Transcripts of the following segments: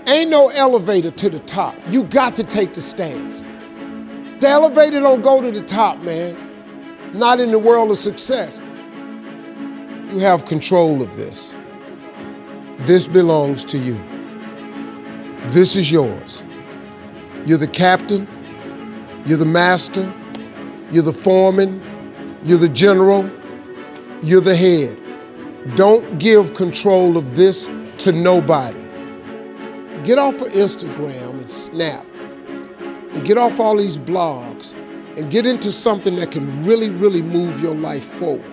Ain't no elevator to the top. You got to take the stairs. The elevator don't go to the top, man. Not in the world of success. You have control of this. This belongs to you. This is yours. You're the captain. You're the master. You're the foreman. You're the general. You're the head. Don't give control of this to nobody. Get off of Instagram and Snap and get off all these blogs and get into something that can really, really move your life forward.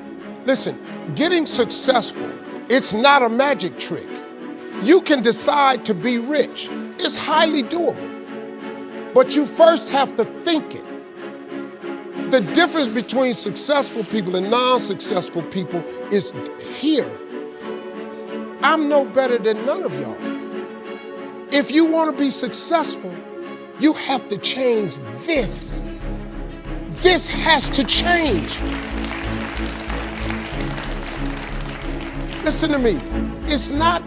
Listen, getting successful, it's not a magic trick. You can decide to be rich. It's highly doable. But you first have to think it. The difference between successful people and non-successful people is here. I'm no better than none of y'all. If you want to be successful, you have to change this. This has to change. Listen to me. It's not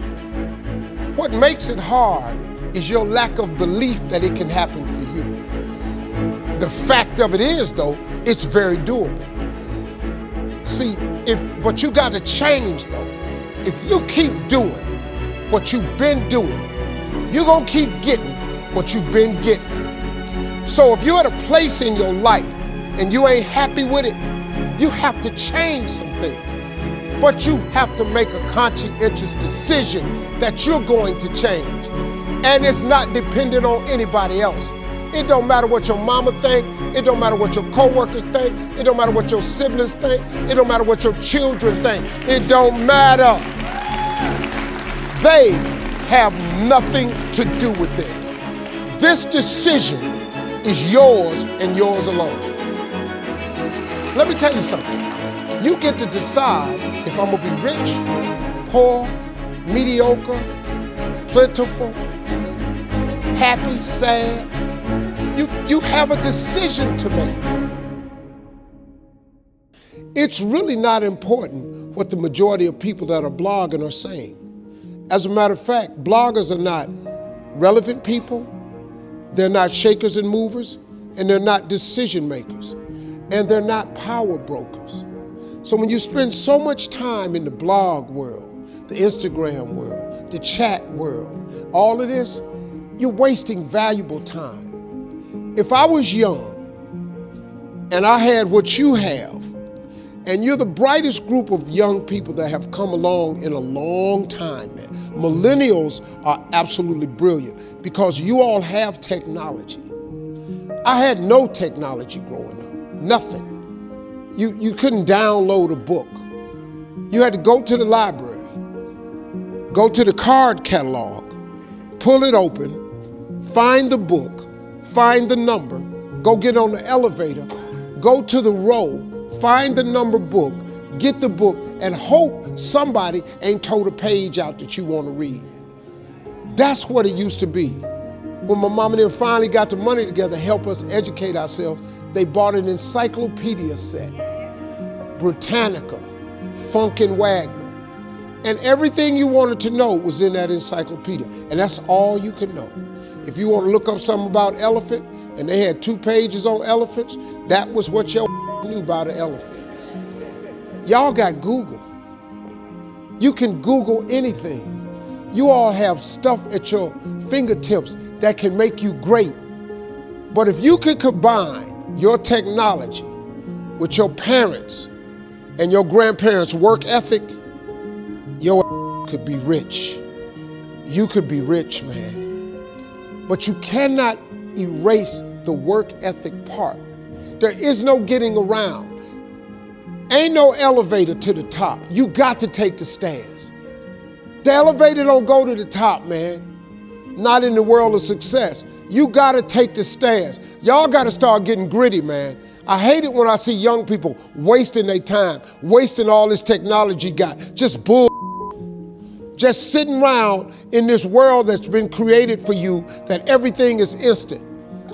what makes it hard is your lack of belief that it can happen for you. The fact of it is, though, it's very doable. See, but you got to change, though. If you keep doing what you've been doing, you're going to keep getting what you've been getting. So if you're at a place in your life and you ain't happy with it, you have to change some things. But you have to make a conscientious decision that you're going to change. And it's not dependent on anybody else. It don't matter what your mama think. It don't matter what your coworkers think. It don't matter what your siblings think. It don't matter what your children think. It don't matter. They have nothing to do with it. This decision is yours and yours alone. Let me tell you something. You get to decide if I'm gonna be rich, poor, mediocre, plentiful, happy, sad. You have a decision to make. It's really not important what the majority of people that are blogging are saying. As a matter of fact, bloggers are not relevant people, they're not shakers and movers, and they're not decision makers, and they're not power brokers. So when you spend so much time in the blog world, the Instagram world, the chat world, all of this, you're wasting valuable time. If I was young and I had what you have, and you're the brightest group of young people that have come along in a long time, man. Millennials are absolutely brilliant because you all have technology. I had no technology growing up, nothing. You couldn't download a book. You had to go to the library, go to the card catalog, pull it open, find the book, find the number, go get on the elevator, go to the row, find the number book, get the book, and hope somebody ain't told a page out that you want to read. That's what it used to be. When my mom and them finally got the money together to help us educate ourselves, they bought an encyclopedia set, Britannica, Funkin' Wagner, and everything you wanted to know was in that encyclopedia, and that's all you could know. If you want to look up something about elephant, and they had 2 pages on elephants, that was what your knew about an elephant. Y'all got Google. You can Google anything. You all have stuff at your fingertips that can make you great. But if you could combine your technology with your parents and your grandparents' work ethic, your could be rich. You could be rich, man. But you cannot erase the work ethic part. There is no getting around. Ain't no elevator to the top. You got to take the stairs. The elevator don't go to the top, man. Not in the world of success. You got to take the stairs. Y'all got to start getting gritty, man. I hate it when I see young people wasting their time, wasting all this technology got, just bull. Just sitting around in this world that's been created for you that everything is instant.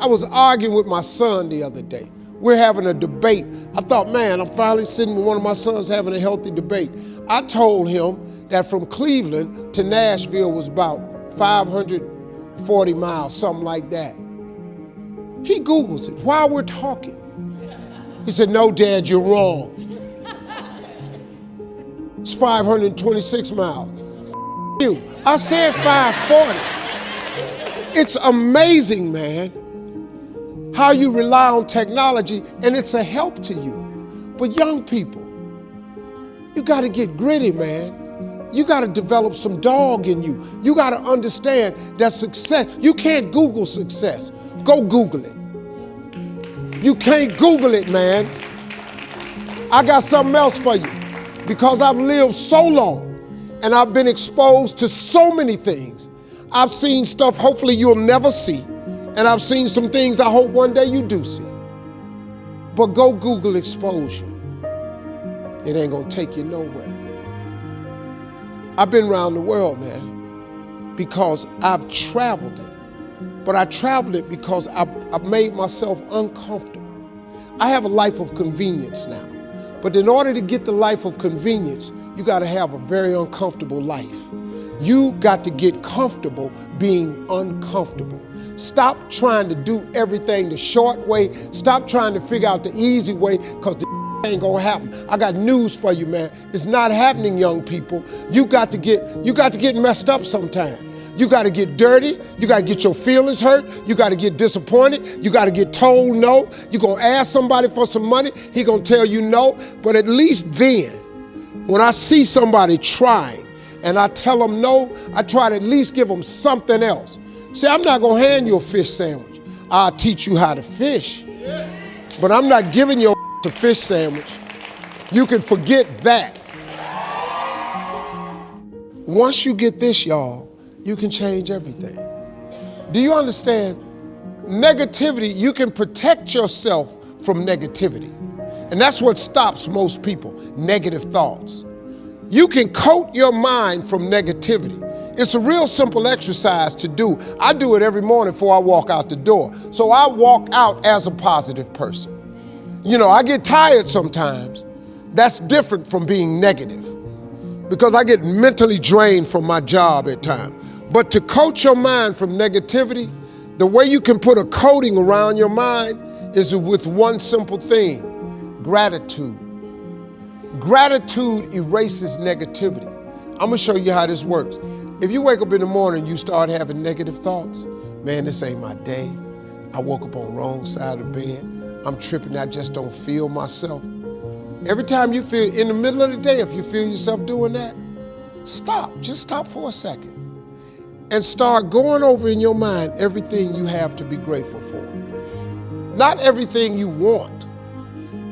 I was arguing with my son the other day. We're having a debate. I thought, man, I'm finally sitting with one of my sons having a healthy debate. I told him that from Cleveland to Nashville was about 500 40 miles, something like that. He Googles it while we're talking. He said, no, Dad, you're wrong. It's 526 miles. You. I said 540. It's amazing, man, how you rely on technology and it's a help to you. But young people, you got to get gritty, man. You got to develop some dog in you. You got to understand that success, you can't Google success. Go Google it. You can't Google it, man. I got something else for you. Because I've lived so long and I've been exposed to so many things. I've seen stuff hopefully you'll never see. And I've seen some things I hope one day you do see. But go Google exposure. It ain't gonna take you nowhere. I've been around the world, man, because I've traveled it. But I traveled it because I've made myself uncomfortable. I have a life of convenience now. But in order to get the life of convenience, you gotta have a very uncomfortable life. You got to get comfortable being uncomfortable. Stop trying to do everything the short way. Stop trying to figure out the easy way, because the ain't gonna happen. I got news for you, man. It's not happening, young people. You got to get messed up sometime. You got to get dirty. You got to get your feelings hurt. You got to get disappointed. You got to get told no. You're going to ask somebody for some money. He going to tell you no. But at least then, when I see somebody trying and I tell them no, I try to at least give them something else. See, I'm not going to hand you a fish sandwich. I'll teach you how to fish. But I'm not giving you a fish sandwich. You can forget that. Once you get this, y'all, you can change everything. Do you understand? Negativity, you can protect yourself from negativity. And that's what stops most people, negative thoughts. You can coat your mind from negativity. It's a real simple exercise to do. I do it every morning before I walk out the door. So I walk out as a positive person. You know, I get tired sometimes. That's different from being negative, because I get mentally drained from my job at times. But to coat your mind from negativity, the way you can put a coating around your mind is with one simple thing: gratitude. Gratitude erases negativity. I'm gonna show you how this works. If you wake up in the morning and you start having negative thoughts, man, this ain't my day. I woke up on the wrong side of the bed. I'm tripping, I just don't feel myself. Every time you feel, in the middle of the day, if you feel yourself doing that, stop, just stop for a second. And start going over in your mind everything you have to be grateful for. Not everything you want,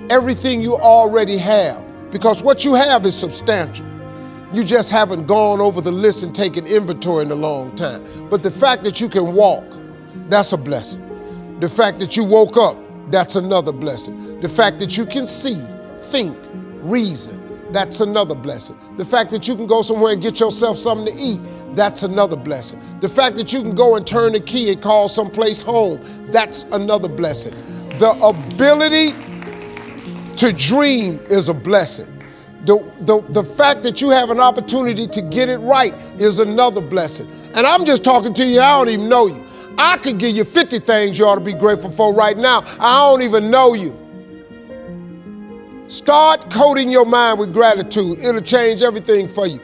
everything you already have, because what you have is substantial. You just haven't gone over the list and taken inventory in a long time. But the fact that you can walk, that's a blessing. The fact that you woke up, that's another blessing. The fact that you can see, think, reason, that's another blessing. The fact that you can go somewhere and get yourself something to eat, that's another blessing. The fact that you can go and turn the key and call someplace home, that's another blessing. The ability to dream is a blessing. The fact that you have an opportunity to get it right is another blessing. And I'm just talking to you, I don't even know you. I could give you 50 things you ought to be grateful for right now. I don't even know you. Start coating your mind with gratitude. It'll change everything for you.